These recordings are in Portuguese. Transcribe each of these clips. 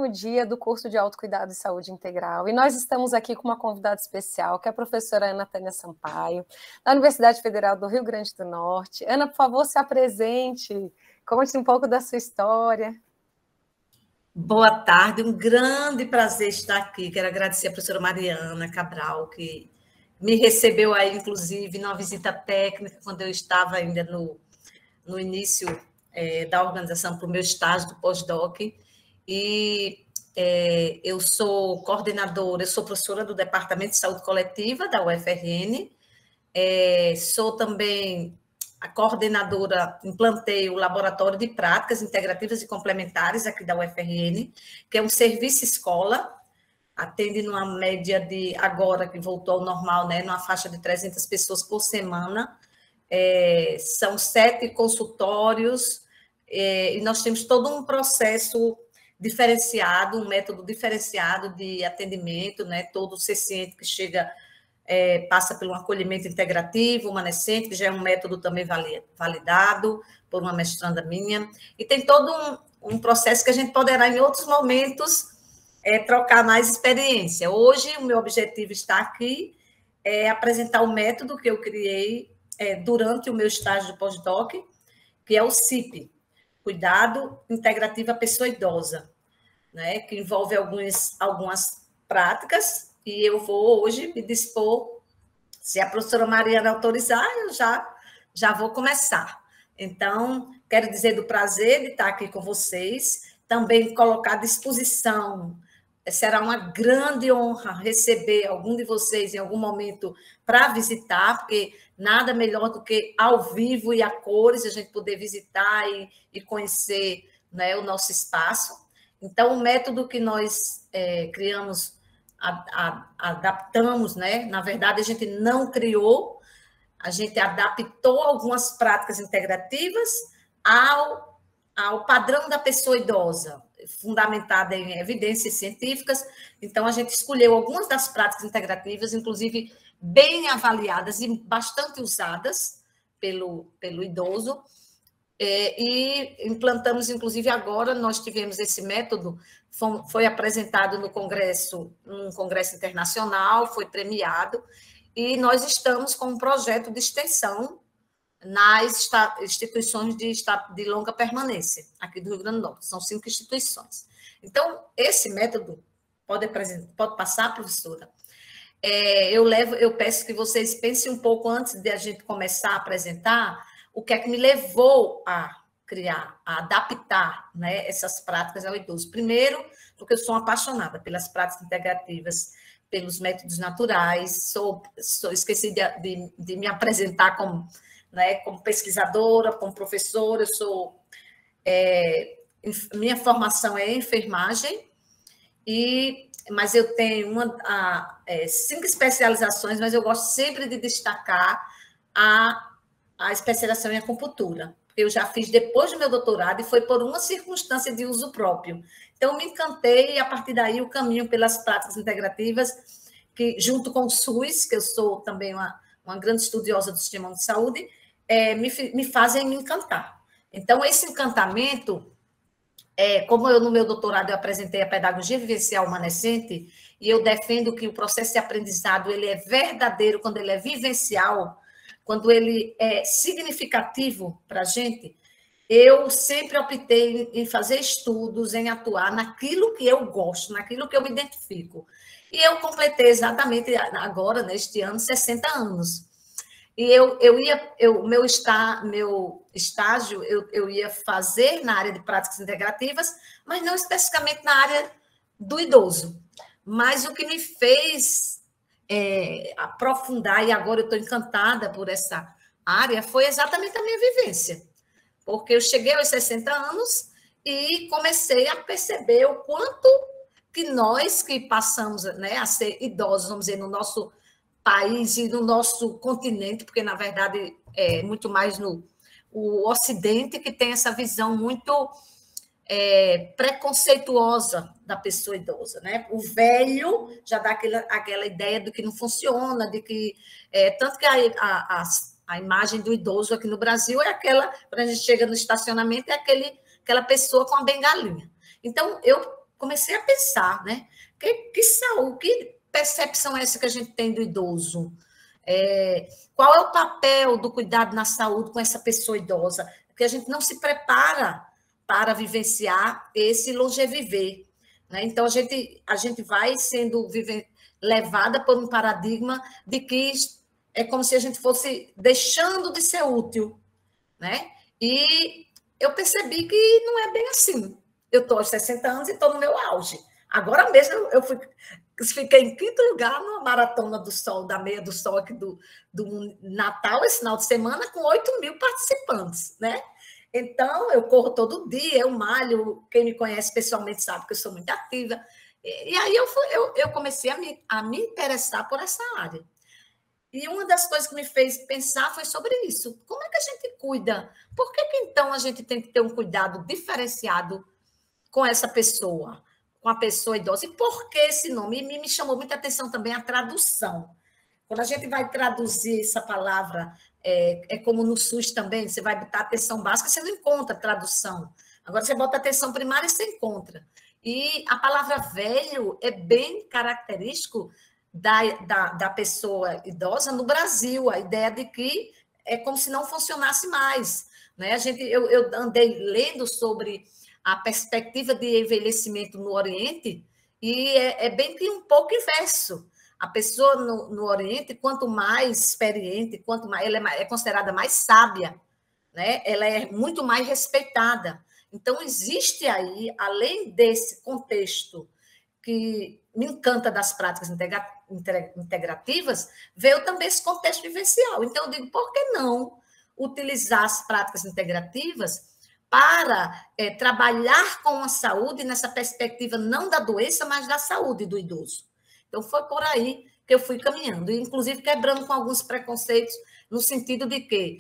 último dia do curso de Autocuidado e Saúde Integral, e nós estamos aqui com uma convidada especial, que é a professora Ana Tânia Sampaio, da Universidade Federal do Rio Grande do Norte. Ana, por favor, se apresente, conte um pouco da sua história. Boa tarde, um grande prazer estar aqui. Quero agradecer a professora Mariana Cabral, que me recebeu aí, inclusive, numa visita técnica, quando eu estava ainda no início da organização para o meu estágio do pós-doc. E eu sou coordenadora, eu sou professora do Departamento de Saúde Coletiva da UFRN, sou também a coordenadora, implantei o Laboratório de Práticas Integrativas e Complementares aqui da UFRN, que é um serviço escola, atende numa média de, agora que voltou ao normal, né, numa faixa de 300 pessoas por semana, são 7 consultórios, e nós temos todo um processo diferenciado, um método diferenciado de atendimento, né, todo paciente que chega passa por um acolhimento integrativo, humanescente, que já é um método também validado por uma mestranda minha, e tem todo um processo que a gente poderá, em outros momentos, trocar mais experiência. Hoje, o meu objetivo está aqui, apresentar o método que eu criei durante o meu estágio de pós-doc, que é o CIP, Cuidado Integrativo à Pessoa Idosa, né, que envolve algumas práticas, e eu vou hoje me dispor, se a professora Mariana autorizar, eu já vou começar. Então, quero dizer do prazer de estar aqui com vocês, também colocar à disposição, será uma grande honra receber algum de vocês em algum momento para visitar, porque nada melhor do que ao vivo e a cores, a gente poder visitar e conhecer, né, o nosso espaço. Então, o método que nós criamos, adaptamos, né? Na verdade, a gente não criou, a gente adaptou algumas práticas integrativas ao padrão da pessoa idosa, fundamentada em evidências científicas. Então, a gente escolheu algumas das práticas integrativas, inclusive bem avaliadas e bastante usadas pelo idoso, e implantamos, inclusive, agora, nós tivemos esse método, foi apresentado num congresso internacional, foi premiado, e nós estamos com um projeto de extensão nas instituições de longa permanência, aqui do Rio Grande do Norte, são 5 instituições. Então, esse método, pode passar, professora? Eu peço que vocês pensem um pouco antes de a gente começar a apresentar, o que é que me levou a criar, a adaptar, né, essas práticas ao idoso. Primeiro, porque eu sou apaixonada pelas práticas integrativas, pelos métodos naturais, esqueci de me apresentar como, né, como pesquisadora, como professora, minha formação é enfermagem, mas eu tenho 5 especializações, mas eu gosto sempre de destacar a especialização em acupuntura. Eu já fiz depois do meu doutorado e foi por uma circunstância de uso próprio. Então, me encantei e, a partir daí, o caminho pelas práticas integrativas, que, junto com o SUS, que eu sou também uma grande estudiosa do sistema de saúde, me fazem me encantar. Então, esse encantamento, como eu, no meu doutorado, eu apresentei a pedagogia vivencial humanescente, e eu defendo que o processo de aprendizado ele é verdadeiro quando ele é vivencial, quando ele é significativo para a gente, eu sempre optei em fazer estudos, em atuar naquilo que eu gosto, naquilo que eu me identifico. E eu completei exatamente agora, neste ano, 60 anos. E meu estágio, eu ia fazer na área de práticas integrativas, mas não especificamente na área do idoso. Mas o que me fez aprofundar, e agora eu estou encantada por essa área, foi exatamente a minha vivência. Porque eu cheguei aos 60 anos e comecei a perceber o quanto que nós que passamos, né, a ser idosos, vamos dizer, no nosso país e no nosso continente, porque, na verdade, é muito mais o Ocidente que tem essa visão muito preconceituosa da pessoa idosa, né? O velho já dá aquela ideia do que não funciona, de que tanto que a imagem do idoso aqui no Brasil é aquela, quando a gente chega no estacionamento, é aquela pessoa com a bengalinha. Então, eu comecei a pensar, né? Que saúde, que percepção é essa que a gente tem do idoso? Qual é o papel do cuidado na saúde com essa pessoa idosa? Porque a gente não se prepara para vivenciar esse longeviver, né? Então, a gente vai sendo levada por um paradigma de que é como se a gente fosse deixando de ser útil, né? E eu percebi que não é bem assim. Eu estou aos 60 anos e estou no meu auge. Agora mesmo eu fiquei em quinto lugar numa maratona do sol, da meia do sol aqui do Natal, esse final de semana, com 8.000 participantes, né? Então, eu corro todo dia, eu malho, quem me conhece pessoalmente sabe que eu sou muito ativa. E aí eu comecei a me interessar por essa área. E uma das coisas que me fez pensar foi sobre isso. Como é que a gente cuida? Por que então a gente tem que ter um cuidado diferenciado com essa pessoa, com a pessoa idosa? E por que esse nome? E me chamou muita atenção também a tradução. Quando a gente vai traduzir essa palavra, é como no SUS também, você vai botar atenção básica, você não encontra tradução. Agora você bota atenção primária e você encontra. E a palavra velho é bem característico da pessoa idosa no Brasil, a ideia de que é como se não funcionasse mais, né? Eu andei lendo sobre a perspectiva de envelhecimento no Oriente e é bem que um pouco inverso. A pessoa no Oriente, quanto mais experiente, quanto mais ela é considerada mais sábia, né? Ela é muito mais respeitada. Então, existe aí, além desse contexto que me encanta das práticas integrativas, veio também esse contexto vivencial. Então, eu digo, por que não utilizar as práticas integrativas para trabalhar com a saúde nessa perspectiva não da doença, mas da saúde do idoso? Então, foi por aí que eu fui caminhando, inclusive quebrando com alguns preconceitos, no sentido de que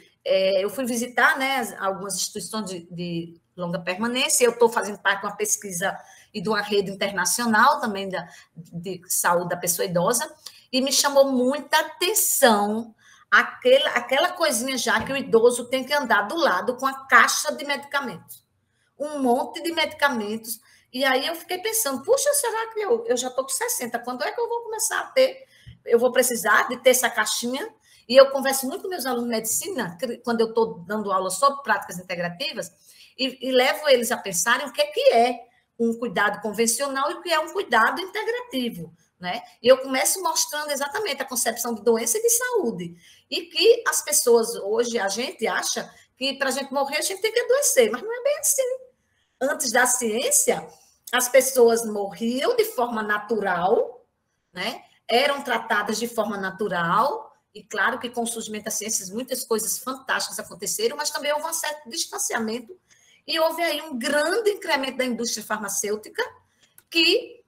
eu fui visitar, né, algumas instituições de longa permanência, eu estou fazendo parte de uma pesquisa e de uma rede internacional também de saúde da pessoa idosa, e me chamou muita atenção aquela coisinha já que o idoso tem que andar do lado com a caixa de medicamentos, um monte de medicamentos, e aí eu fiquei pensando, puxa, será que eu já estou com 60, quando é que eu vou começar a ter, eu vou precisar de ter essa caixinha? E eu converso muito com meus alunos de medicina, quando eu estou dando aula sobre práticas integrativas, e levo eles a pensarem o que é um cuidado convencional e o que é um cuidado integrativo, né? E eu começo mostrando exatamente a concepção de doença e de saúde. E que as pessoas, hoje, a gente acha que para a gente morrer, a gente tem que adoecer, mas não é bem assim. Antes da ciência, as pessoas morriam de forma natural, né? Eram tratadas de forma natural, e claro que com o surgimento da ciência, muitas coisas fantásticas aconteceram, mas também houve um certo distanciamento e houve aí um grande incremento da indústria farmacêutica que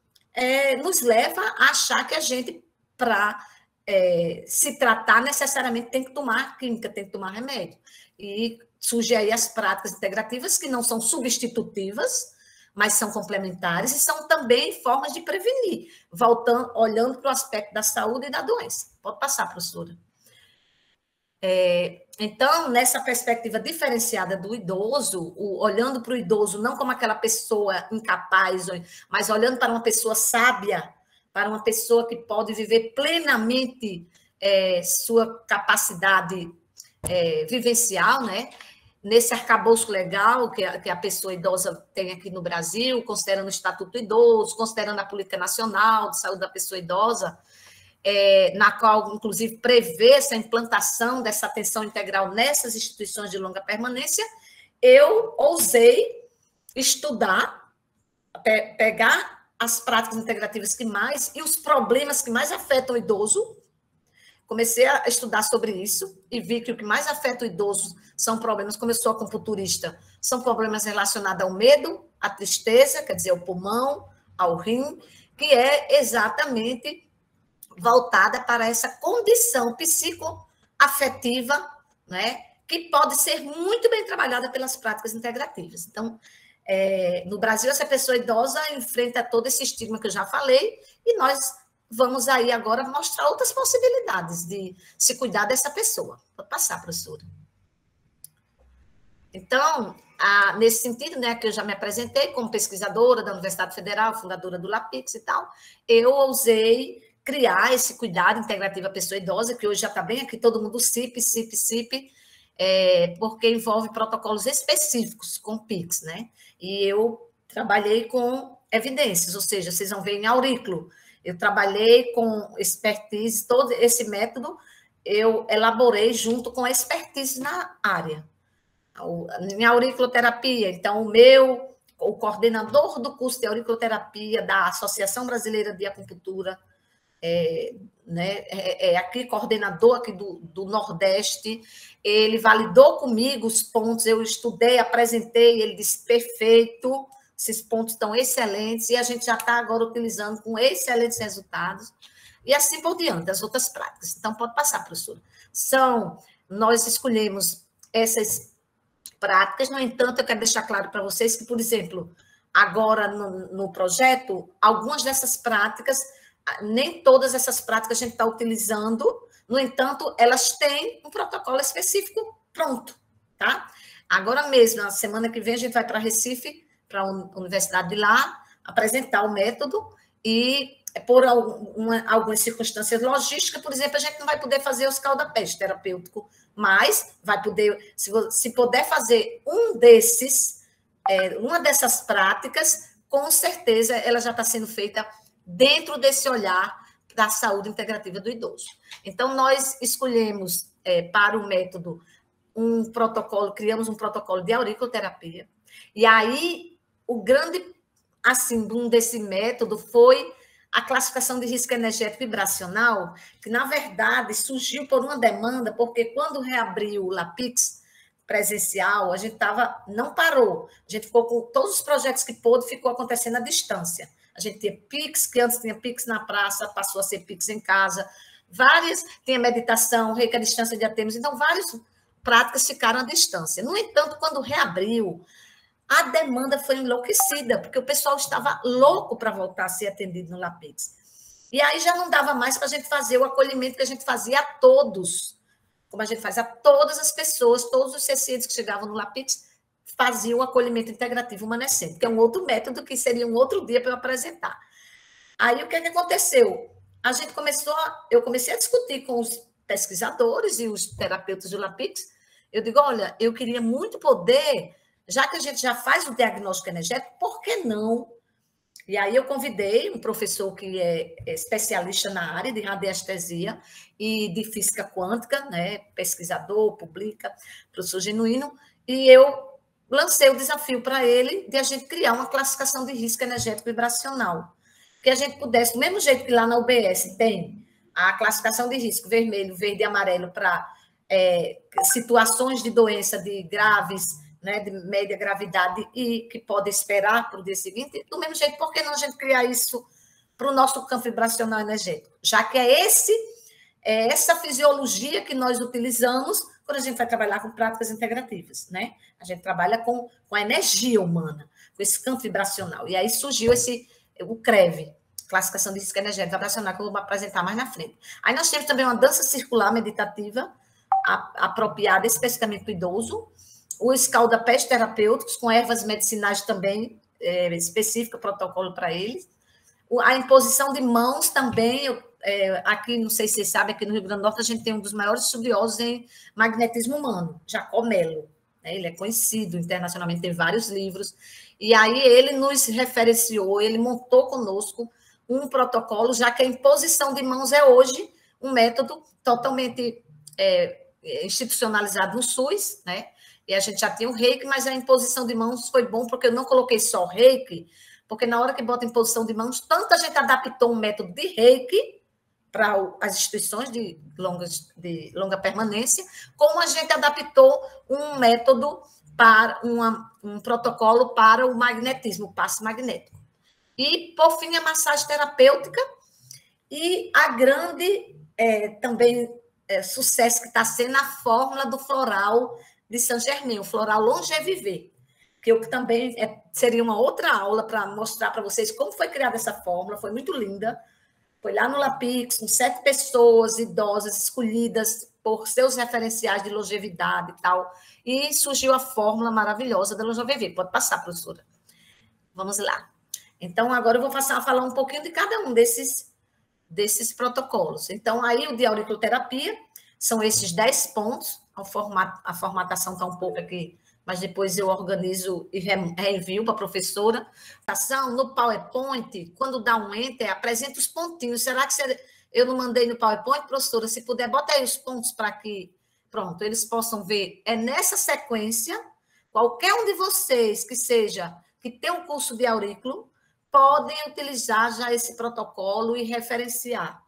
nos leva a achar que a gente, para se tratar, necessariamente tem que tomar química, tem que tomar remédio. E surgem aí as práticas integrativas, que não são substitutivas, mas são complementares e são também formas de prevenir, olhando para o aspecto da saúde e da doença. Pode passar, professora. Então, nessa perspectiva diferenciada do idoso, olhando para o idoso não como aquela pessoa incapaz, mas olhando para uma pessoa sábia, para uma pessoa que pode viver plenamente sua capacidade vivencial, né? Nesse arcabouço legal que a pessoa idosa tem aqui no Brasil, considerando o Estatuto do Idoso, considerando a Política Nacional de Saúde da Pessoa Idosa, na qual, inclusive, prevê essa implantação dessa atenção integral nessas instituições de longa permanência, eu ousei estudar, pegar as práticas integrativas que mais, e os problemas que mais afetam o idoso. Comecei a estudar sobre isso e vi que o que mais afeta o idoso são problemas, como eu sou acupunturista, são problemas relacionados ao medo, à tristeza, quer dizer, ao pulmão, ao rim, que é exatamente voltada para essa condição psicoafetiva, né, que pode ser muito bem trabalhada pelas práticas integrativas. Então, no Brasil, essa pessoa idosa enfrenta todo esse estigma que eu já falei, e nós vamos aí agora mostrar outras possibilidades de se cuidar dessa pessoa. Pode passar, professora. Então, nesse sentido, né, que eu já me apresentei como pesquisadora da Universidade Federal, fundadora do LAPIX e tal, eu ousei criar esse cuidado integrativo à pessoa idosa, que hoje já está bem aqui, todo mundo CIP, porque envolve protocolos específicos com PIX, né? E eu trabalhei com evidências, ou seja, vocês vão ver em aurículo, eu trabalhei com expertise, todo esse método eu elaborei junto com a expertise na área. Em auriculoterapia, então, o coordenador do curso de auriculoterapia da Associação Brasileira de Acupuntura, né, aqui, coordenador aqui do Nordeste, ele validou comigo os pontos, eu estudei, apresentei, ele disse, perfeito, esses pontos estão excelentes, e a gente já está agora utilizando com excelentes resultados, e assim por diante, as outras práticas. Então, pode passar, professora. Nós escolhemos essas práticas, no entanto, eu quero deixar claro para vocês que, por exemplo, agora no projeto, algumas dessas práticas, nem todas essas práticas a gente está utilizando, no entanto, elas têm um protocolo específico pronto, tá? Agora mesmo, na semana que vem, a gente vai para Recife, para a universidade de lá, apresentar o método e, por algumas circunstâncias logísticas, por exemplo, a gente não vai poder fazer o escaldapés terapêutico, mas vai poder, se puder fazer uma dessas práticas, com certeza ela já está sendo feita dentro desse olhar da saúde integrativa do idoso. Então, nós escolhemos para o método criamos um protocolo de auriculoterapia, e aí o grande assim, boom desse método foi a classificação de risco energético vibracional, que, na verdade, surgiu por uma demanda, porque quando reabriu o LAPIX presencial, a gente não parou, a gente ficou com todos os projetos que pôde, ficou acontecendo à distância. A gente tinha PIX, que antes tinha PIX na praça, passou a ser PIX em casa, tinha meditação, reiki à distância de Artemis, então várias práticas ficaram à distância. No entanto, quando reabriu, a demanda foi enlouquecida, porque o pessoal estava louco para voltar a ser atendido no LAPIX. E aí já não dava mais para a gente fazer o acolhimento que a gente fazia a todos, como a gente faz a todas as pessoas, todos os pacientes que chegavam no LAPIX faziam o acolhimento integrativo humanescente, que é um outro método que seria um outro dia para eu apresentar. Aí o que aconteceu? Eu comecei a discutir com os pesquisadores e os terapeutas do LAPIX. Eu digo, olha, eu queria muito poder, já que a gente já faz o diagnóstico energético, por que não? E aí eu convidei um professor que é especialista na área de radiestesia e de física quântica, né, pesquisador, publica, professor Genuíno, e eu lancei o desafio para ele de a gente criar uma classificação de risco energético vibracional, que a gente pudesse, do mesmo jeito que lá na UBS tem a classificação de risco vermelho, verde e amarelo para situações de doença de graves, né, de média gravidade e que pode esperar para o dia seguinte, do mesmo jeito, por que não a gente criar isso para o nosso campo vibracional energético? Já que é essa fisiologia que nós utilizamos quando a gente vai trabalhar com práticas integrativas, né? A gente trabalha com a energia humana, com esse campo vibracional. E aí surgiu o CREV, Classificação de Risco Energético Vibracional, que eu vou apresentar mais na frente. Aí nós temos também uma dança circular meditativa, apropriada especificamente para o idoso, os escaldapés terapêuticos, com ervas medicinais também, específica, protocolo para eles. A imposição de mãos também, aqui, não sei se vocês sabem, aqui no Rio Grande do Norte, a gente tem um dos maiores estudiosos em magnetismo humano, Jacó Mello. Ele é conhecido internacionalmente, tem vários livros. E aí ele nos referenciou, ele montou conosco um protocolo, já que a imposição de mãos é hoje um método totalmente institucionalizado no SUS, né? E a gente já tinha o reiki, mas a imposição de mãos foi bom, porque eu não coloquei só reiki, porque na hora que bota imposição de mãos, tanto a gente adaptou um método de reiki para as instituições de longa permanência, como a gente adaptou um método para um protocolo para o magnetismo, o passe magnético. E, por fim, a massagem terapêutica e a grande também sucesso que está sendo a fórmula do floral de Saint-Germain, o floral Longeviver, que eu também seria uma outra aula para mostrar para vocês como foi criada essa fórmula, foi muito linda. Foi lá no LAPIX, com 7 pessoas idosas escolhidas por seus referenciais de longevidade e tal, e surgiu a fórmula maravilhosa da Longevivir. Pode passar, professora. Vamos lá. Então, agora eu vou passar a falar um pouquinho de cada um desses protocolos. Então, aí o de auriculoterapia são esses 10 pontos, a formatação está um pouco aqui, mas depois eu organizo e reenvio para a professora. No PowerPoint, quando dá um Enter, apresenta os pontinhos. Será que eu não mandei no PowerPoint, professora? Se puder, bota aí os pontos para que, pronto, eles possam ver. É nessa sequência, qualquer um de vocês que tem um curso de aurículo, podem utilizar já esse protocolo e referenciar.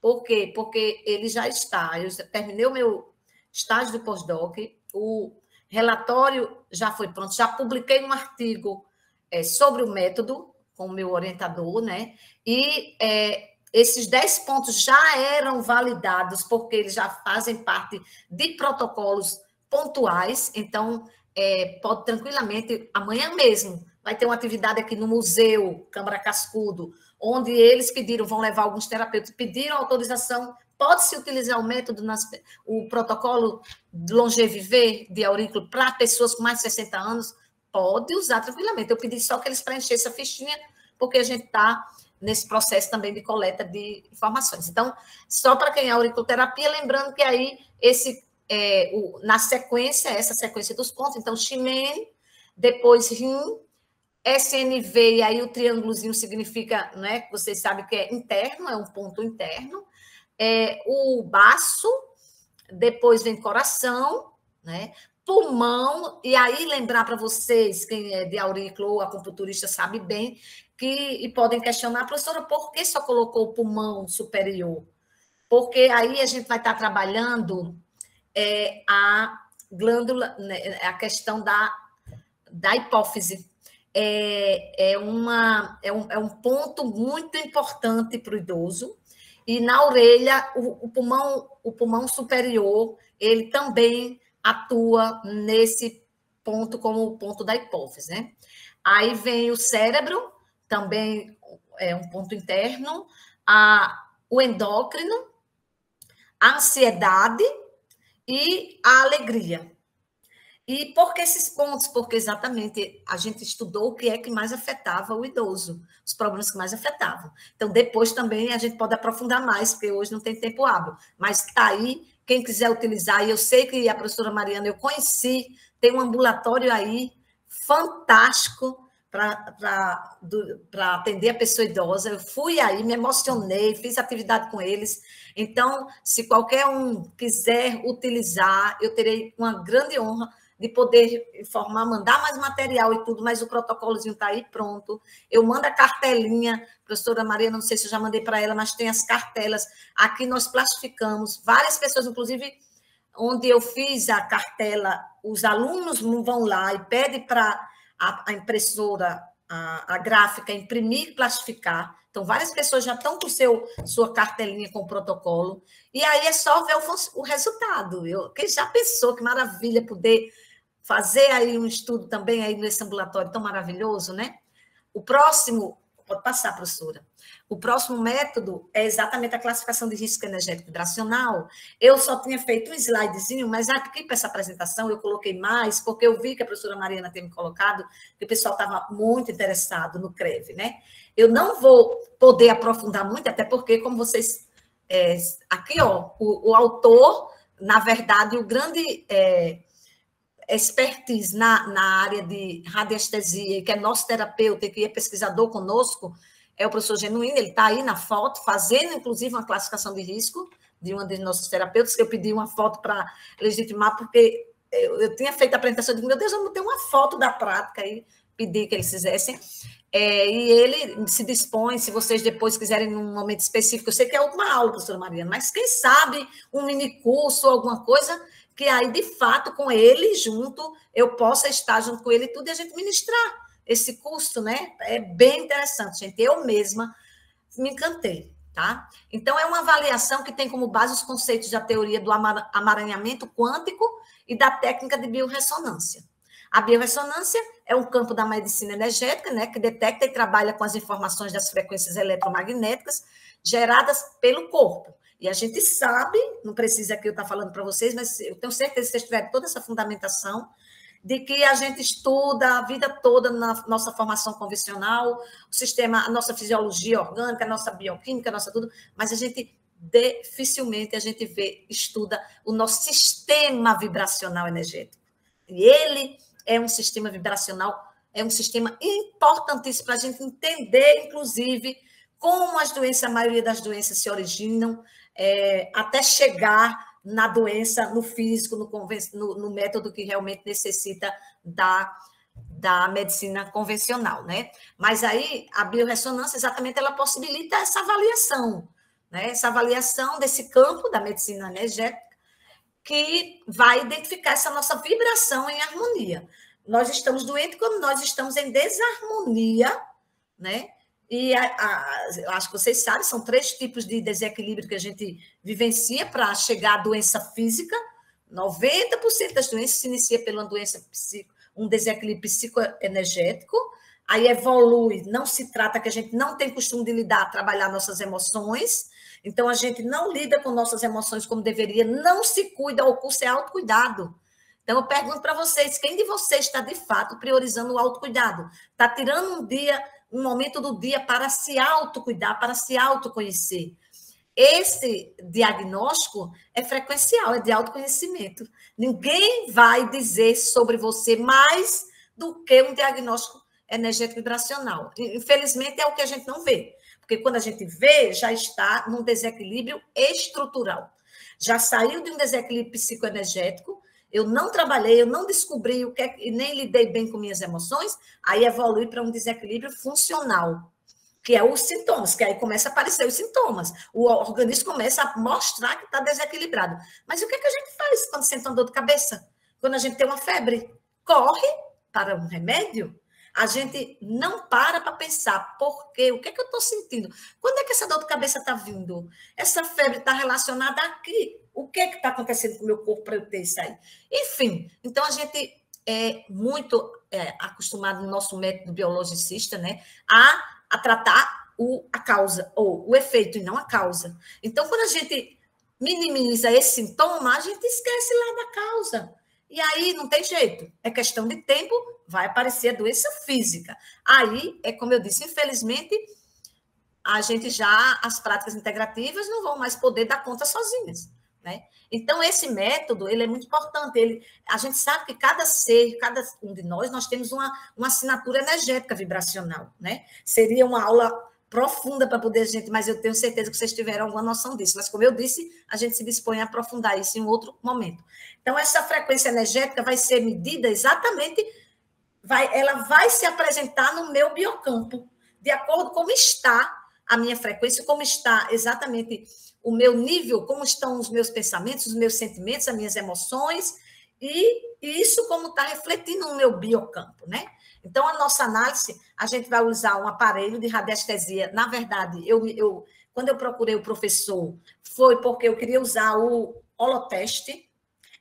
Por quê? Porque ele já está. Eu terminei o meu estágio de pós-doc, o relatório já foi pronto, já publiquei um artigo sobre o método com o meu orientador, né? E esses 10 pontos já eram validados, porque eles já fazem parte de protocolos pontuais, então pode tranquilamente, amanhã mesmo, vai ter uma atividade aqui no Museu Câmara Cascudo, onde eles vão levar alguns terapeutas, pediram autorização, pode-se utilizar o método, o protocolo de Longevivir de aurículo para pessoas com mais de 60 anos, pode usar tranquilamente. Eu pedi só que eles preenchessem a fichinha, porque a gente está nesse processo também de coleta de informações. Então, só para quem é auriculoterapia, lembrando que aí, na sequência, essa sequência dos pontos, então, Ximene, depois Rim, SNV, e aí o triângulozinho significa, né, vocês sabem que é interno, é um ponto interno, o baço, depois vem coração, né, pulmão, e aí lembrar para vocês, quem é de aurículo ou acupunturista sabe bem, e podem questionar, professora, por que só colocou o pulmão superior? Porque aí a gente vai estar trabalhando a glândula, né, a questão da hipófise. É um ponto muito importante para o idoso, e na orelha, o pulmão superior, ele também atua nesse ponto como o ponto da hipófise, né? Aí vem o cérebro, também é um ponto interno, o endócrino, a ansiedade e a alegria. E por que esses pontos? Porque exatamente a gente estudou o que é que mais afetava o idoso, os problemas que mais afetavam. Então, depois também a gente pode aprofundar mais, porque hoje não tem tempo hábil. Mas está aí, quem quiser utilizar, e eu sei que a professora Mariana, eu conheci, tem um ambulatório aí fantástico para atender a pessoa idosa. Eu fui aí, me emocionei, fiz atividade com eles. Então, se qualquer um quiser utilizar, eu terei uma grande honra de poder informar, mandar mais material e tudo, mas o protocolozinho está aí pronto. Eu mando a cartelinha, professora Maria, não sei se eu já mandei para ela, mas tem as cartelas. Aqui nós plastificamos, várias pessoas, inclusive, onde eu fiz a cartela, os alunos vão lá e pedem para a impressora, a gráfica, imprimir e plastificar. Então, várias pessoas já estão com sua cartelinha com o protocolo, e aí é só ver o resultado. Quem já pensou que maravilha poder fazer aí um estudo também aí nesse ambulatório tão maravilhoso, né? O próximo, pode passar, professora. O próximo método é exatamente a classificação de risco energético vibracional. Eu só tinha feito um slidezinho, mas aqui para essa apresentação eu coloquei mais, porque eu vi que a professora Mariana tinha me colocado, que o pessoal estava muito interessado no CREV, né? Eu não vou poder aprofundar muito, até porque, como vocês... aqui, ó, o autor, na verdade, o grande... expertise na área de radiestesia, que é nosso terapeuta e que é pesquisador conosco, é o professor Genuíno. Ele está aí na foto, fazendo, inclusive, uma classificação de risco de uma dos nossos terapeutas, que eu pedi uma foto para legitimar, porque eu tinha feito a apresentação, eu digo, meu Deus, eu não tenho uma foto da prática, aí pedi que eles fizessem. E ele se dispõe, se vocês depois quiserem, num momento específico, eu sei que é uma aula, professora Mariana, mas quem sabe um mini curso ou alguma coisa, que aí, de fato, com ele junto, eu possa estar junto com ele e tudo, e a gente ministrar esse curso, né? É bem interessante, gente. Eu mesma me encantei, tá? Então, é uma avaliação que tem como base os conceitos da teoria do amaranhamento quântico e da técnica de biorressonância. A biorressonância é um campo da medicina energética, né, que detecta e trabalha com as informações das frequências eletromagnéticas geradas pelo corpo. E a gente sabe, não precisa aqui eu estar falando para vocês, mas eu tenho certeza que vocês tiverem toda essa fundamentação, de que a gente estuda a vida toda na nossa formação convencional, o sistema, a nossa fisiologia orgânica, a nossa bioquímica, a nossa tudo, mas a gente dificilmente a gente estuda o nosso sistema vibracional energético. E ele é um sistema vibracional, é um sistema importantíssimo para a gente entender, inclusive, como as doenças, a maioria das doenças se originam, até chegar na doença, no físico, no método que realmente necessita da medicina convencional, né? Mas aí a biorressonância, exatamente, ela possibilita essa avaliação, né? Essa avaliação desse campo da medicina energética que vai identificar essa nossa vibração em harmonia. Nós estamos doentes quando nós estamos em desarmonia, né? E eu acho que vocês sabem, são 3 tipos de desequilíbrio que a gente vivencia para chegar à doença física. 90% das doenças se inicia pela doença um desequilíbrio psicoenergético, aí evolui, não se trata que a gente não tem costume de trabalhar nossas emoções, então a gente não lida com nossas emoções como deveria, não se cuida, o curso é autocuidado. Então eu pergunto para vocês, quem de vocês está de fato priorizando o autocuidado? Está tirando um momento do dia para se autocuidar, para se autoconhecer. Esse diagnóstico é frequencial, é de autoconhecimento. Ninguém vai dizer sobre você mais do que um diagnóstico energético vibracional. Infelizmente, é o que a gente não vê. Porque quando a gente vê, já está num desequilíbrio estrutural. Já saiu de um desequilíbrio psicoenergético, eu não trabalhei, eu não descobri o que é, e nem lidei bem com minhas emoções, aí evolui para um desequilíbrio funcional, que é os sintomas, que aí começa a aparecer os sintomas. O organismo começa a mostrar que está desequilibrado. Mas o que é que a gente faz quando sente uma dor de cabeça? Quando a gente tem uma febre? Corre para um remédio? A gente não para pensar por quê, o que é que eu estou sentindo? Quando é que essa dor de cabeça está vindo? Essa febre está relacionada aqui. O que é que está acontecendo com o meu corpo para eu ter isso aí? Enfim, então a gente é muito acostumado no nosso método biologicista, né, a tratar a causa, ou o efeito, e não a causa. Então, quando a gente minimiza esse sintoma, a gente esquece lá da causa. E aí não tem jeito, é questão de tempo, vai aparecer a doença física. Aí, é como eu disse, infelizmente, as práticas integrativas não vão mais poder dar conta sozinhas, né? Então, esse método, ele é muito importante. A gente sabe que cada ser, cada um de nós temos uma assinatura energética vibracional, né? Seria uma aula profunda para poder a gente, mas eu tenho certeza que vocês tiveram alguma noção disso. Mas, como eu disse, a gente se dispõe a aprofundar isso em outro momento. Então, essa frequência energética vai ser medida exatamente, ela vai se apresentar no meu biocampo, de acordo com como está a minha frequência, como está exatamente o meu nível, como estão os meus pensamentos, os meus sentimentos, as minhas emoções, e isso como está refletindo no meu biocampo, né? Então, a nossa análise, a gente vai usar um aparelho de radiestesia. Na verdade, quando eu procurei o professor, foi porque eu queria usar o holoteste,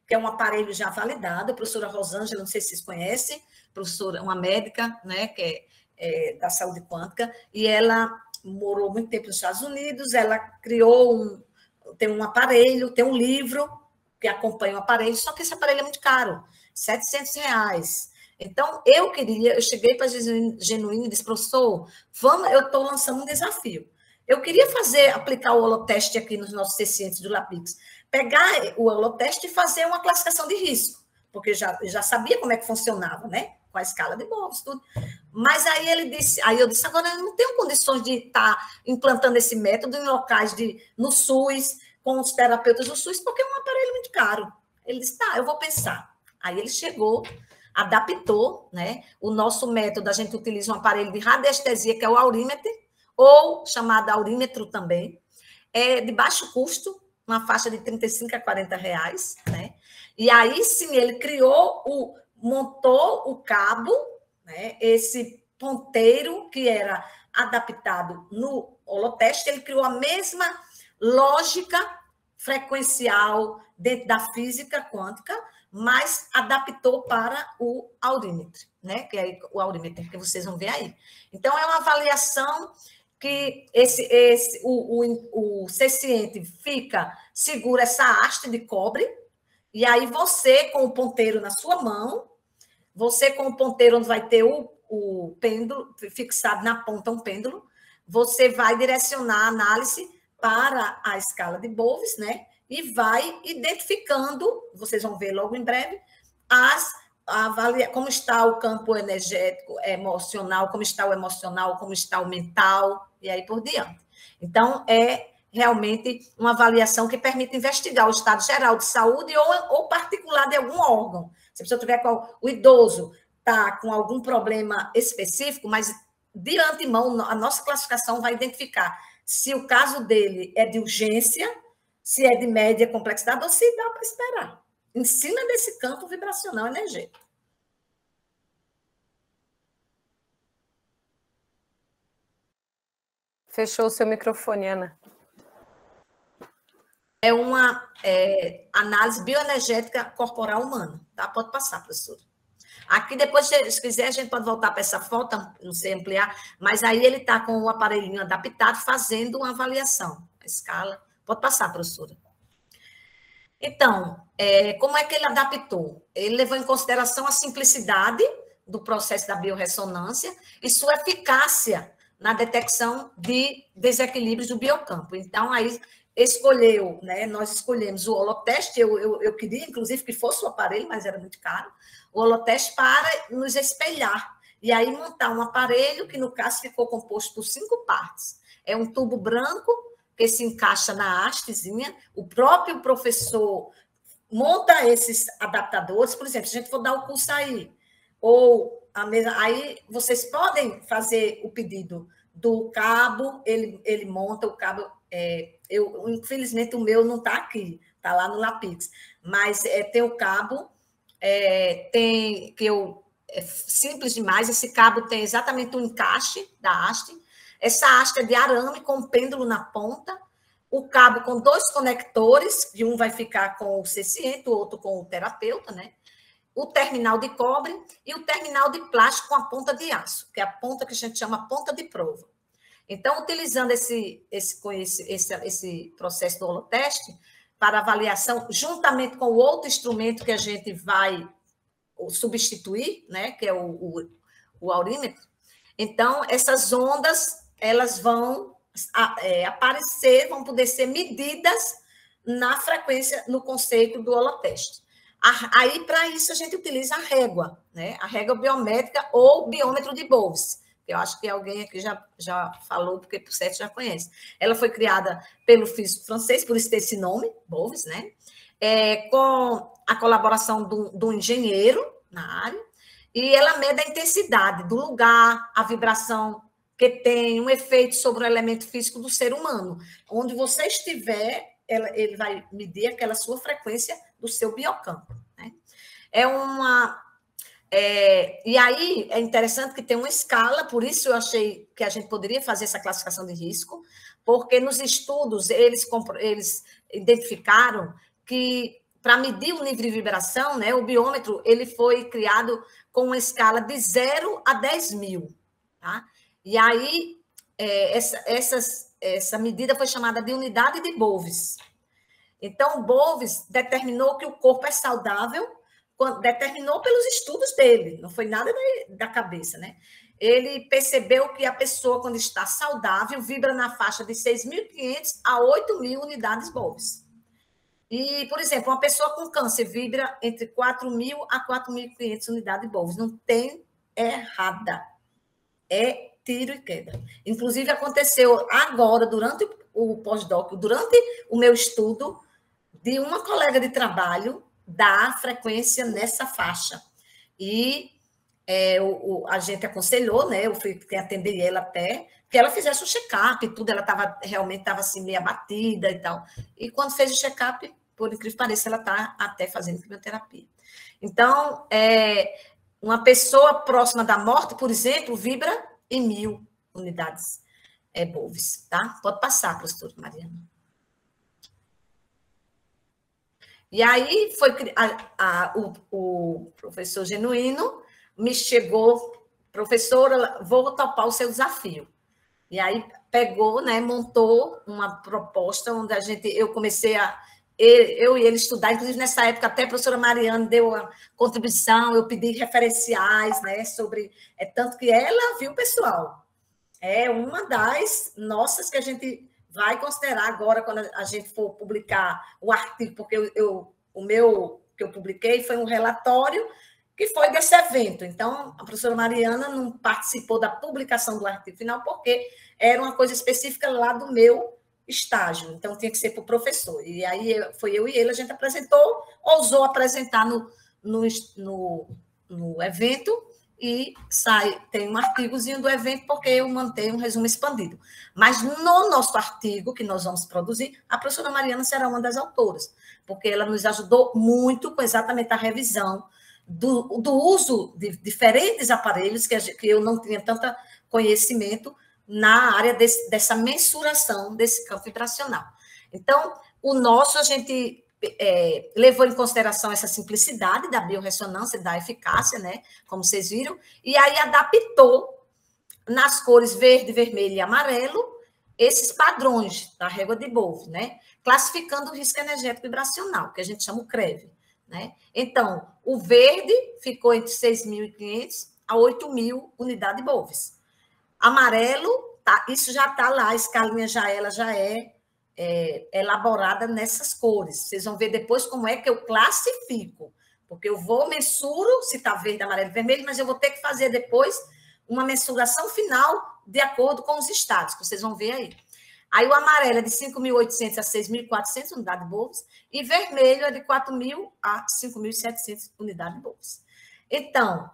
que é um aparelho já validado, a professora Rosângela, não sei se vocês conhecem, professora, uma médica, né, que é da saúde quântica, e ela morou muito tempo nos Estados Unidos, ela criou tem um aparelho, tem um livro que acompanha o aparelho, só que esse aparelho é muito caro, R$700. Então, eu cheguei para a Genuíno e disse, professor, eu estou lançando um desafio. Eu queria aplicar o holoteste aqui nos nossos pacientes do Lapix, pegar o holoteste e fazer uma classificação de risco, porque já sabia como é que funcionava, né? Com a escala de Mohs, tudo. Mas aí eu disse, agora eu não tenho condições de estar implantando esse método em locais no SUS, com os terapeutas do SUS, porque é um aparelho muito caro. Ele disse, tá, eu vou pensar. Aí ele chegou, adaptou, né? O nosso método, a gente utiliza um aparelho de radiestesia, que é o aurímetro, ou chamado aurímetro também, é de baixo custo, uma faixa de R$35 a R$40, né? E aí sim, ele montou o cabo, né? Esse ponteiro que era adaptado no holoteste, ele criou a mesma lógica frequencial dentro da física quântica, mas adaptou para o aurímetro, né? Que é o aurímetro que vocês vão ver aí. Então, é uma avaliação que o seciente fica, segura essa haste de cobre, e aí você, com o ponteiro na sua mão, você com o ponteiro onde vai ter o pêndulo, fixado na ponta um pêndulo, você vai direcionar a análise para a escala de Boves, né? E vai identificando, vocês vão ver logo em breve, como está o campo energético, emocional, como está o emocional, como está o mental, e aí por diante. Então, é realmente uma avaliação que permite investigar o estado geral de saúde ou particular de algum órgão. Se a pessoa tiver o idoso está com algum problema específico, mas de antemão a nossa classificação vai identificar se o caso dele é de urgência, se é de média complexidade ou se dá para esperar. Em cima desse campo vibracional energético. Fechou o seu microfone, Ana. É uma análise bioenergética corporal humana, tá? Pode passar, professora. Aqui, depois, se quiser, a gente pode voltar para essa foto, não sei ampliar, mas aí ele está com o aparelhinho adaptado, fazendo uma avaliação, a escala. Pode passar, professora. Então, como é que ele adaptou? Ele levou em consideração a simplicidade do processo da biorressonância e sua eficácia na detecção de desequilíbrios do biocampo. Então, aí escolheu, né? Nós escolhemos o holoteste, eu queria, inclusive, que fosse o aparelho, mas era muito caro, o holoteste para nos espelhar. E aí montar um aparelho que, no caso, ficou composto por 5 partes. É um tubo branco, que se encaixa na hastezinha, o próprio professor monta esses adaptadores, por exemplo, se a gente for dar o curso aí, ou aí vocês podem fazer o pedido do cabo, ele monta o cabo, infelizmente o meu não está aqui, está lá no Lapix, mas tem o cabo, é simples demais, esse cabo tem exatamente o encaixe da haste, essa haste é de arame com um pêndulo na ponta, o cabo com 2 conectores, e um vai ficar com o seciente, o outro com o terapeuta, né? O terminal de cobre e o terminal de plástico com a ponta de aço, que é a ponta que a gente chama ponta de prova. Então, utilizando esse processo do holoteste para avaliação, juntamente com o outro instrumento que a gente vai substituir, né, que é o aurímetro, então, essas ondas, elas vão aparecer, vão poder ser medidas na frequência, no conceito do holoteste. Aí, para isso, a gente utiliza a régua, né? A régua biométrica ou biômetro de Boves. Eu acho que alguém aqui já falou, porque por certo já conhece. Ela foi criada pelo físico francês, por isso tem esse nome, Boves, né? Com a colaboração do engenheiro na área, e ela mede a intensidade do lugar, a vibração que tem um efeito sobre o elemento físico do ser humano. Onde você estiver, ele vai medir aquela sua frequência do seu biocampo. Né? E aí é interessante que tem uma escala, por isso eu achei que a gente poderia fazer essa classificação de risco, porque nos estudos eles identificaram que para medir o nível de vibração, né, o biômetro ele foi criado com uma escala de 0 a 10 mil. Tá? E aí essa medida foi chamada de unidade de Boves. Então, Boves determinou que o corpo é saudável, determinou pelos estudos dele, não foi nada da cabeça, né? Ele percebeu que a pessoa, quando está saudável, vibra na faixa de 6.500 a 8.000 unidades Boves. E, por exemplo, uma pessoa com câncer vibra entre 4.000 a 4.500 unidades Boves. Não tem errada. É tiro e queda. Inclusive, aconteceu agora, durante o pós-doc, durante o meu estudo, de uma colega de trabalho dar frequência nessa faixa. E a gente aconselhou, né? Eu fui atender ela até, que ela fizesse o check-up e tudo. Ela realmente estava assim, meio abatida e tal. E quando fez o check-up, por incrível que pareça, ela está até fazendo quimioterapia. Então, uma pessoa próxima da morte, por exemplo, vibra em 1.000 unidades Boves, tá? Pode passar, professora Mariana. E aí foi o professor Genuíno me chegou, professora, vou topar o seu desafio. E aí pegou, né, montou uma proposta onde eu comecei eu e ele estudar, inclusive nessa época até a professora Mariana deu uma contribuição, eu pedi referenciais, né, sobre, tanto que ela viu, pessoal, é uma das nossas que a gente vai considerar agora quando a gente for publicar o artigo, porque o meu que eu publiquei foi um relatório que foi desse evento. Então, a professora Mariana não participou da publicação do artigo final porque era uma coisa específica lá do meu estágio, então tinha que ser para o professor. E aí foi eu e ele, a gente apresentou, ousou apresentar no evento, e tem um artigozinho do evento, porque eu mantenho um resumo expandido. Mas no nosso artigo, que nós vamos produzir, a professora Mariana será uma das autoras, porque ela nos ajudou muito com exatamente a revisão do uso de diferentes aparelhos, que eu não tinha tanto conhecimento na área dessa mensuração desse campo vibracional. Então, o nosso, a gente levou em consideração essa simplicidade da biorressonância, da eficácia, né, como vocês viram, e aí adaptou nas cores verde, vermelho e amarelo esses padrões da régua de Bove, né, classificando o risco energético vibracional, que a gente chama o CREV, né? Então, o verde ficou entre 6.500 a 8.000 unidades de Boves. Amarelo, tá, isso já está lá, a escalinha ela já é elaborada nessas cores. Vocês vão ver depois como é que eu classifico, porque eu mensuro se está verde, amarelo e vermelho, mas eu vou ter que fazer depois uma mensuração final de acordo com os estados, que vocês vão ver aí. Aí o amarelo é de 5.800 a 6.400 unidades de Boves, e vermelho é de 4.000 a 5.700 unidades de Boves. Então,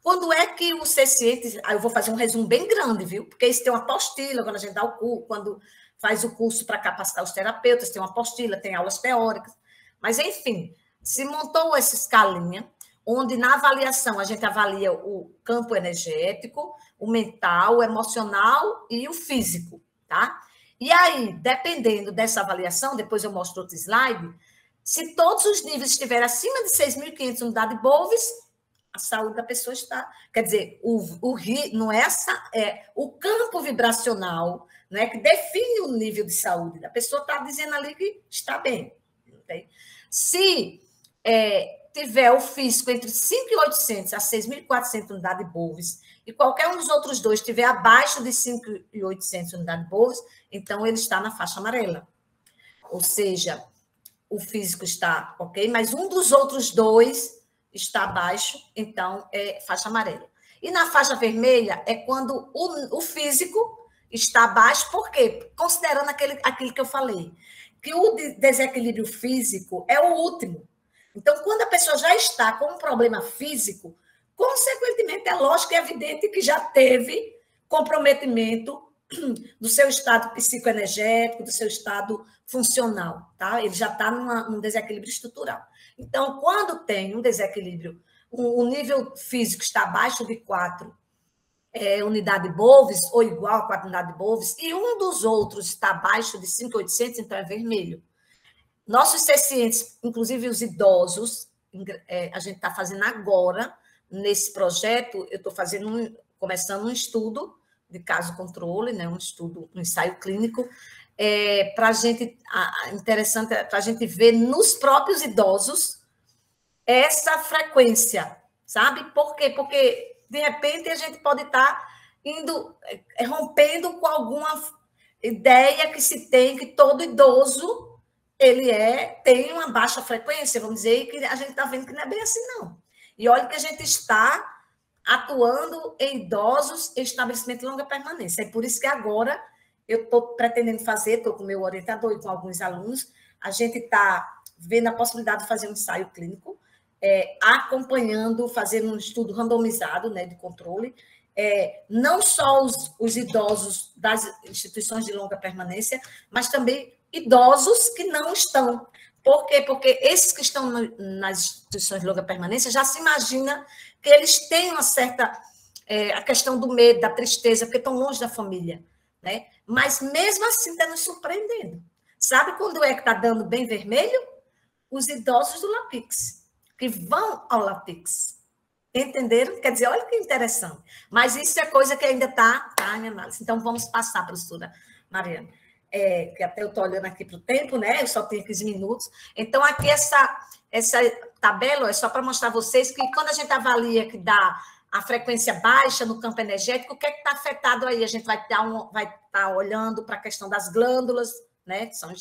quando é que o CCIente... Aí eu vou fazer um resumo bem grande, viu? Porque isso tem uma apostila, quando a gente dá o curso, quando faz o curso para capacitar os terapeutas, tem uma apostila, tem aulas teóricas. Mas, enfim, se montou essa escalinha, onde na avaliação a gente avalia o campo energético, o mental, o emocional e o físico, tá? E aí, dependendo dessa avaliação, depois eu mostro outro slide, se todos os níveis estiverem acima de 6.500 unidades de Boves, a saúde da pessoa está... Quer dizer, não é o campo vibracional, não é que define o nível de saúde da pessoa, está dizendo ali que está bem. Okay? Se tiver o físico entre 5.800 a 6.400 unidades de Boves, e qualquer um dos outros dois estiver abaixo de 5.800 unidades de Boves, então ele está na faixa amarela. Ou seja, o físico está ok, mas um dos outros dois está abaixo, então é faixa amarela. E na faixa vermelha é quando o físico está abaixo, por quê? Considerando aquilo que eu falei, que o desequilíbrio físico é o último. Então, quando a pessoa já está com um problema físico, consequentemente, é lógico e evidente que já teve comprometimento do seu estado psicoenergético, do seu estado funcional, tá? Ele já está num desequilíbrio estrutural. Então, quando tem um desequilíbrio, o nível físico está abaixo de 4 unidades de Boves, ou igual a 4 unidades de Boves, e um dos outros está abaixo de 5.800, então é vermelho. Nossos pacientes, inclusive os idosos, a gente está fazendo agora, nesse projeto, eu estou começando um estudo de caso controle, né, um ensaio clínico, para a gente, interessante, para a gente ver nos próprios idosos essa frequência, sabe? Por quê? Porque, de repente, a gente pode estar rompendo com alguma ideia que se tem que todo idoso ele tem uma baixa frequência, vamos dizer, e que a gente está vendo que não é bem assim, não. E olha que a gente está atuando em idosos em estabelecimento de longa permanência. É por isso que agora eu estou pretendendo fazer, estou com o meu orientador e com alguns alunos, a gente está vendo a possibilidade de fazer um ensaio clínico, acompanhando, fazendo um estudo randomizado, né, de controle, não só os idosos das instituições de longa permanência, mas também idosos que não estão. Por quê? Porque esses que estão nas instituições de longa permanência já se imagina que eles têm uma certa... a questão do medo, da tristeza, porque estão longe da família, né? Mas, mesmo assim, está nos surpreendendo. Sabe quando é que está dando bem vermelho? Os idosos do LAPIX, que vão ao LAPIX. Entenderam? Quer dizer, olha que interessante. Mas isso é coisa que ainda está em análise. Então, vamos passar, professora Mariana. Que até eu estou olhando aqui para o tempo, né? Eu só tenho 15 minutos. Então, aqui essa tabela é só para mostrar a vocês que quando a gente avalia que dá a frequência baixa no campo energético, o que é que está afetado aí? A gente vai estar olhando para a questão das glândulas, né? Que são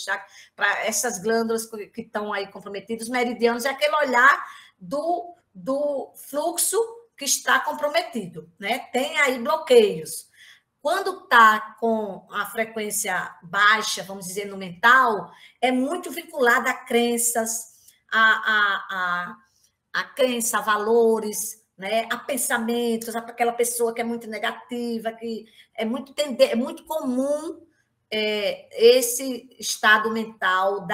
para essas glândulas que estão aí comprometidas, os meridianos, é aquele olhar do fluxo que está comprometido, né? Tem aí bloqueios. Quando está com a frequência baixa, vamos dizer, no mental, é muito vinculada a crenças, a crença, a valores, né? A pensamentos, aquela pessoa que é muito negativa, que é muito comum esse estado mental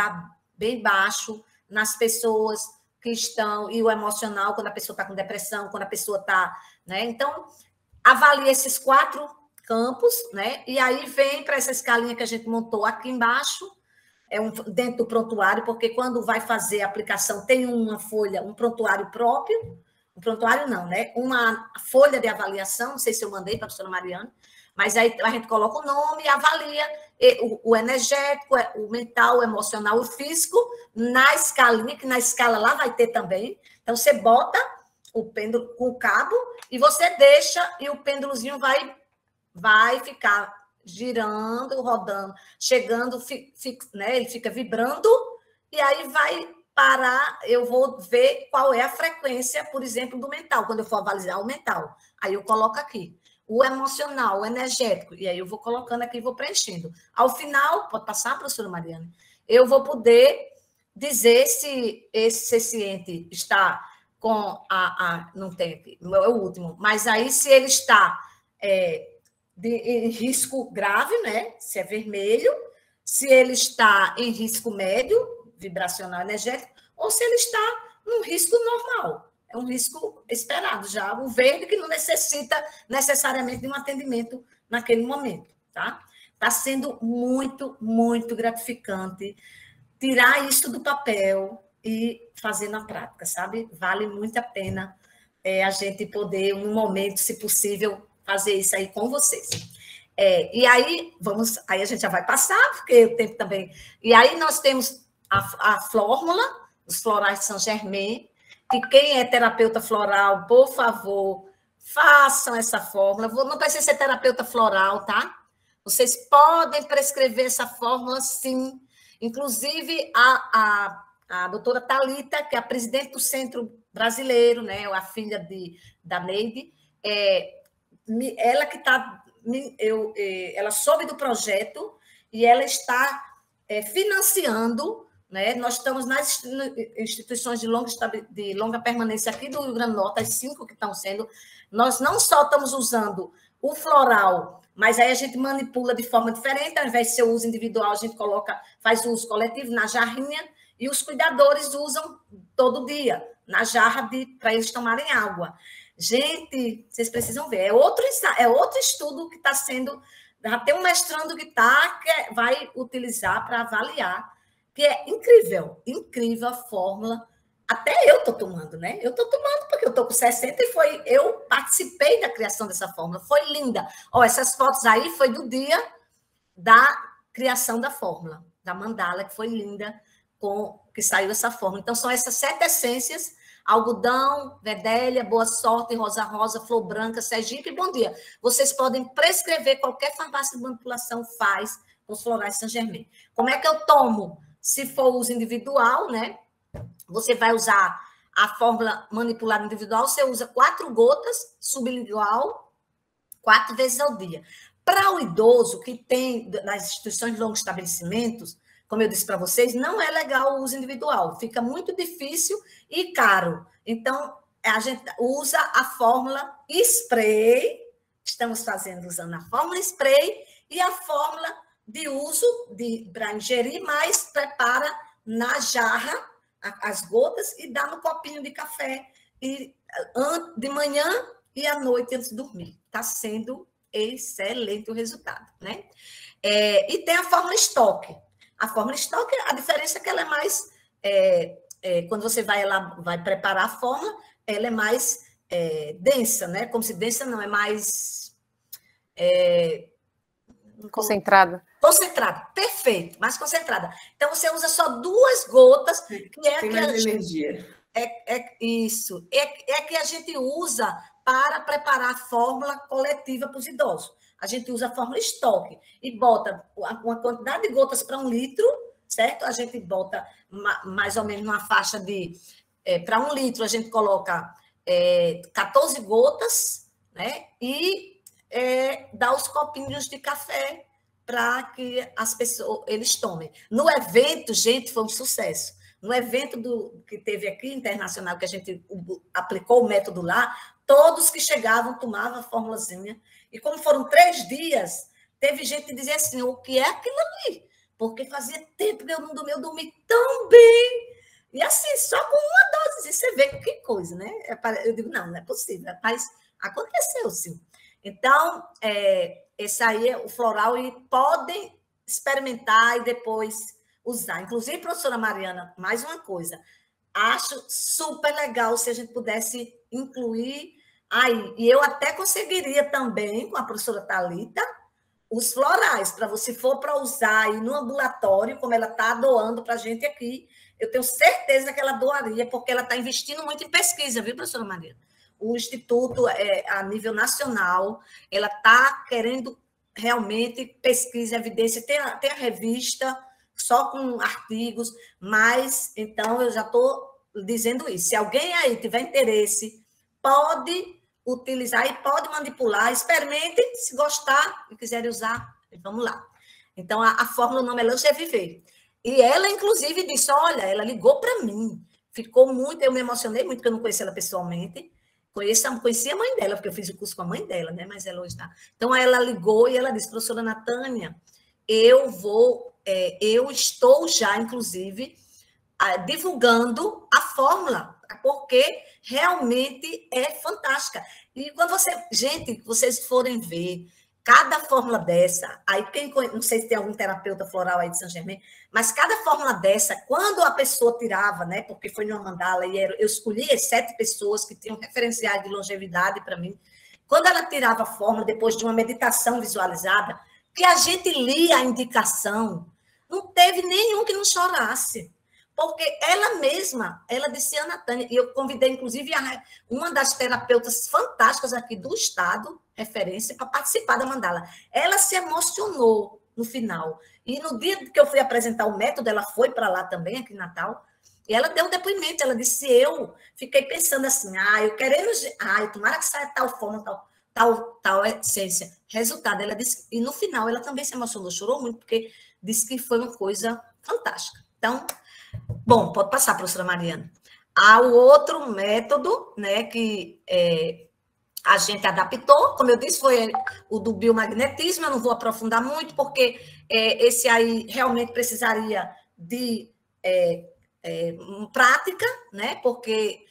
bem baixo nas pessoas que estão, e o emocional, quando a pessoa está com depressão, quando a pessoa está, né? Então, avalie esses 4 campos, né? E aí vem para essa escalinha que a gente montou aqui embaixo, dentro do prontuário, porque quando vai fazer a aplicação tem uma folha, um prontuário próprio, um prontuário não, né? Uma folha de avaliação, não sei se eu mandei para a professora Mariana, mas aí a gente coloca o nome e avalia o energético, o mental, o emocional, o físico, na escalinha, que na escala lá vai ter também. Então, você bota o pêndulo com o cabo e você deixa, e o pêndulozinho vai ficar girando, rodando, chegando, né? Ele fica vibrando, e aí vai parar, eu vou ver qual é a frequência, por exemplo, do mental, quando eu for avaliar o mental. Aí eu coloco aqui o emocional, o energético, e aí eu vou colocando aqui e vou preenchendo. Ao final, pode passar, professora Mariana, eu vou poder dizer se esse ente está com não tem aqui, é o último, mas aí se ele está em risco grave, né? Se é vermelho, se ele está em risco médio, vibracional energético, ou se ele está num risco normal. É um risco esperado já, o verde que não necessita necessariamente de um atendimento naquele momento, tá? Está sendo muito, muito gratificante tirar isso do papel e fazer na prática, sabe? Vale muito a pena a gente poder, num momento, se possível, fazer isso aí com vocês. E aí, aí a gente já vai passar, porque o tempo também... E aí nós temos a fórmula, os florais de Saint-Germain, que quem é terapeuta floral, por favor, façam essa fórmula. Não precisa ser terapeuta floral, tá? Vocês podem prescrever essa fórmula, sim. Inclusive, a doutora Thalita, que é a presidente do Centro Brasileiro, né, a filha da Neide, ela que está... ela soube do projeto e ela está financiando, né? Nós estamos nas instituições de longa permanência aqui do Rio Grande do Norte, as 5 que estão sendo. Nós não só estamos usando o floral, mas aí a gente manipula de forma diferente, ao invés de ser uso individual, a gente faz uso coletivo na jarrinha, e os cuidadores usam todo dia, na jarra para eles tomarem água. Gente, vocês precisam ver, é outro estudo que está sendo, já tem um mestrando que vai utilizar para avaliar, que é incrível a fórmula. Até eu estou tomando, né? Eu estou tomando porque eu estou com 60 e eu participei da criação dessa fórmula. Foi linda. Essas fotos aí foi do dia da criação da fórmula, da mandala, que foi linda, que saiu essa fórmula. Então, são essas 7 essências: algodão, vedélia, boa sorte, rosa rosa, flor branca, sergipe e bom dia. Vocês podem prescrever, qualquer farmácia de manipulação faz com os florais Saint-Germain. Como é que eu tomo? Se for uso individual, né? Você vai usar a fórmula manipulada individual, você usa 4 gotas sublingual 4 vezes ao dia. Para o idoso que tem nas instituições de longos estabelecimentos, como eu disse para vocês, não é legal o uso individual, fica muito difícil e caro. Então, a gente usa a fórmula spray, estamos usando a fórmula spray e a fórmula de uso para ingerir, mas prepara na jarra as gotas e dá no copinho de café de manhã e à noite antes de dormir. Está sendo excelente o resultado, né? E tem a fórmula estoque. A fórmula estoque, a diferença é que ela é mais... quando você vai preparar a fórmula, ela é mais densa, né? Como se densa não, é mais... Concentrada. Concentrada, perfeito, mais concentrada. Então, você usa só 2 gotas, que é tem que mais energia. Isso. É que a gente usa para preparar a fórmula coletiva para os idosos. A gente usa a fórmula estoque e bota uma quantidade de gotas para 1 litro, certo? A gente bota mais ou menos uma faixa de... para 1 litro, a gente coloca 14 gotas, né? E dá os copinhos de café para que as pessoas eles tomem. No evento, gente, foi um sucesso. No evento que teve aqui, internacional, que a gente aplicou o método lá, todos que chegavam tomavam a formulazinha. E como foram 3 dias, teve gente que dizia assim, o que é aquilo ali? Porque fazia tempo que eu não dormi, eu dormi tão bem. E assim, só com uma dose, você vê que coisa, né? Eu digo, não é possível, mas aconteceu, sim. Então, esse aí é o floral e podem experimentar e depois usar. Inclusive, professora Mariana, mais uma coisa, acho super legal se a gente pudesse incluir aí. E eu até conseguiria também, com a professora Thalita, os florais, para você for para usar aí no ambulatório, como ela está doando para a gente aqui. Eu tenho certeza que ela doaria, porque ela está investindo muito em pesquisa, viu, professora Mariana? O Instituto, a nível nacional, ela está querendo realmente pesquisa, evidência, tem a revista só com artigos, mas, então, eu já estou dizendo isso. Se alguém aí tiver interesse, pode utilizar e pode manipular, experimente, se gostar e quiserem usar, vamos lá. Então, a fórmula, o nome é Lanche é Viver. E ela, inclusive, disse, olha, ela ligou para mim, ficou muito, eu me emocionei muito, porque eu não conhecia ela pessoalmente, conheci a mãe dela, porque eu fiz o curso com a mãe dela, né? Mas ela hoje está. Então, ela ligou e ela disse, professora Natânia, eu estou já, inclusive, divulgando a fórmula, porque realmente é fantástica. E quando vocês forem ver cada fórmula dessa, aí não sei se tem algum terapeuta floral aí de São Germain, mas cada fórmula dessa, quando a pessoa tirava, né, porque foi numa mandala e eu escolhi as 7 pessoas que tinham referenciais de longevidade para mim, quando ela tirava a fórmula depois de uma meditação visualizada, que a gente lia a indicação, não teve nenhum que não chorasse. Porque ela mesma, ela disse, Ana Tânia, e eu convidei, inclusive, uma das terapeutas fantásticas aqui do estado, referência, para participar da mandala. Ela se emocionou no final. E no dia que eu fui apresentar o método, ela foi para lá também, aqui em Natal, e ela deu um depoimento, ela disse, eu fiquei pensando assim, tomara que saia tal forma, tal essência. Resultado, ela disse, e no final ela também se emocionou, chorou muito, porque disse que foi uma coisa fantástica. Então, bom, pode passar, professora Mariana. Há o outro método, né, que a gente adaptou, como eu disse, foi o do biomagnetismo, eu não vou aprofundar muito, porque esse aí realmente precisaria de prática, né, porque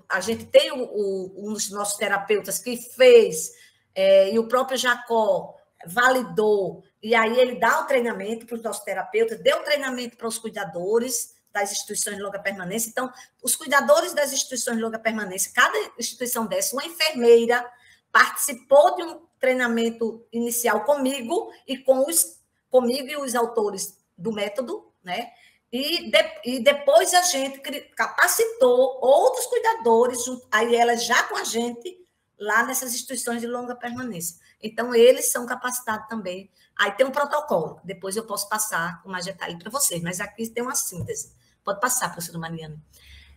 a gente tem um dos nossos terapeutas que fez, e o próprio Jacó validou, e aí ele dá o treinamento para os nossos terapeutas, deu o treinamento para os cuidadores das instituições de longa permanência. Então, os cuidadores das instituições de longa permanência, cada instituição dessa, uma enfermeira participou de um treinamento inicial comigo comigo e os autores do método, né? E depois a gente capacitou outros cuidadores, aí elas já com a gente, lá nessas instituições de longa permanência. Então, eles são capacitados também. Aí tem um protocolo, depois eu posso passar com mais detalhe para vocês, mas aqui tem uma síntese. Pode passar, professora Mariana.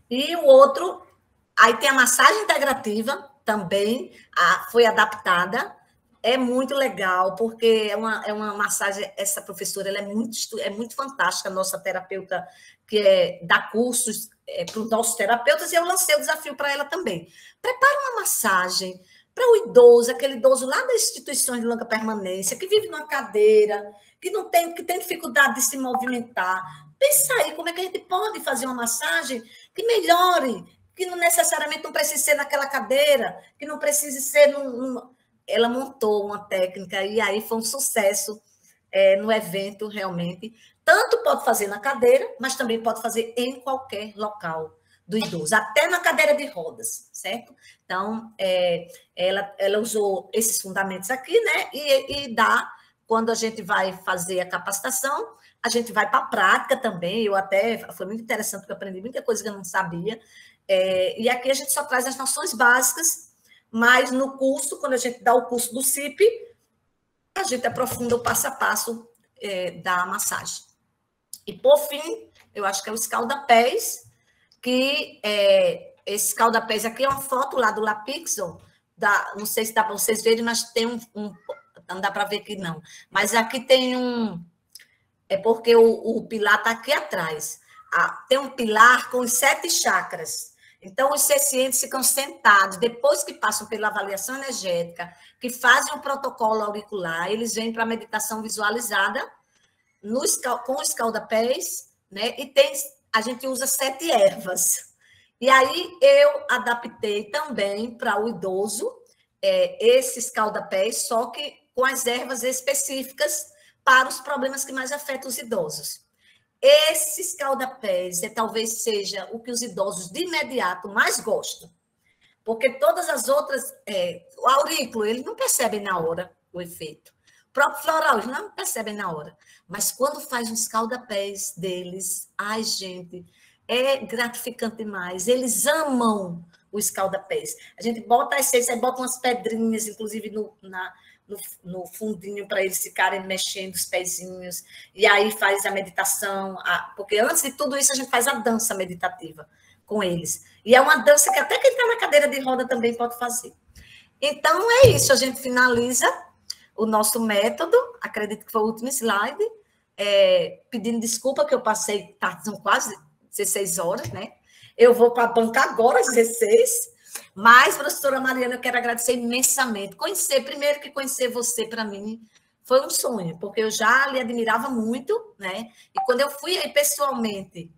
E o outro, aí tem a massagem integrativa, também foi adaptada, é muito legal, porque é uma massagem, essa professora ela é muito fantástica, a nossa terapeuta, que dá cursos para os nossos terapeutas, e eu lancei o desafio para ela também. Prepara uma massagem para o idoso, aquele idoso lá das instituições de longa permanência, que vive numa cadeira, que tem dificuldade de se movimentar. Pensa aí como é que a gente pode fazer uma massagem que melhore, que não necessariamente não precise ser naquela cadeira, que não precise ser Ela montou uma técnica e aí foi um sucesso no evento, realmente. Tanto pode fazer na cadeira, mas também pode fazer em qualquer local. do idoso, até na cadeira de rodas, certo? Então, ela usou esses fundamentos aqui, né? E dá, quando a gente vai fazer a capacitação, a gente vai para a prática também. Foi muito interessante, porque eu aprendi muita coisa que eu não sabia. E aqui a gente só traz as noções básicas, mas no curso, quando a gente dá o curso do CIP, a gente aprofunda o passo a passo da massagem. E, por fim, eu acho que é o escalda-pés, que esse escalda-pés aqui é uma foto lá do Lapixel, não sei se dá para vocês verem, mas tem não dá para ver aqui não, mas aqui tem é porque o pilar está aqui atrás, tem um pilar com os 7 chakras. Então, os pacientes ficam sentados, depois que passam pela avaliação energética, que fazem o protocolo auricular, eles vêm para a meditação visualizada com o escalda-pés, né? E a gente usa 7 ervas. E aí eu adaptei também para o idoso esse escalda-pés, só que com as ervas específicas para os problemas que mais afetam os idosos. Esse escalda-pés talvez seja o que os idosos de imediato mais gostam, porque todas as outras, o aurículo, eles não percebem na hora o efeito. O próprio floral, eles não percebem na hora. Mas quando faz um escalda-pés deles, ai, gente, é gratificante demais. Eles amam o escalda-pés. A gente bota a essência, aí bota umas pedrinhas, inclusive no fundinho, para eles ficarem mexendo os pezinhos, e aí faz a meditação, porque antes de tudo isso a gente faz a dança meditativa com eles. E é uma dança que até quem está na cadeira de roda também pode fazer. Então, é isso, a gente finaliza o nosso método, acredito que foi o último slide, pedindo desculpa que eu passei, são quase 16 horas, né? Eu vou para a banca agora, às 16, mas, professora Mariana, eu quero agradecer imensamente. Primeiro que conhecer você, para mim, foi um sonho, porque eu já lhe admirava muito, né? E quando eu fui aí pessoalmente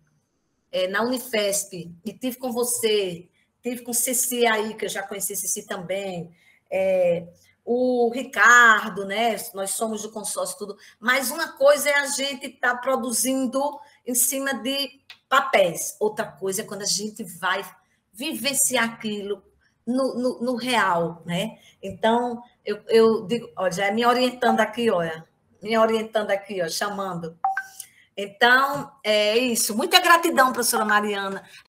na Unifesp, e tive com você, tive com Ceci aí, que eu já conheci Ceci também, o Ricardo, né? Nós somos do consórcio, tudo. Mas uma coisa é a gente estar produzindo em cima de papéis. Outra coisa é quando a gente vai vivenciar aquilo no real, né? Então, eu digo, ó, já me orientando aqui, olha, chamando. Então, é isso. Muita gratidão, professora Mariana.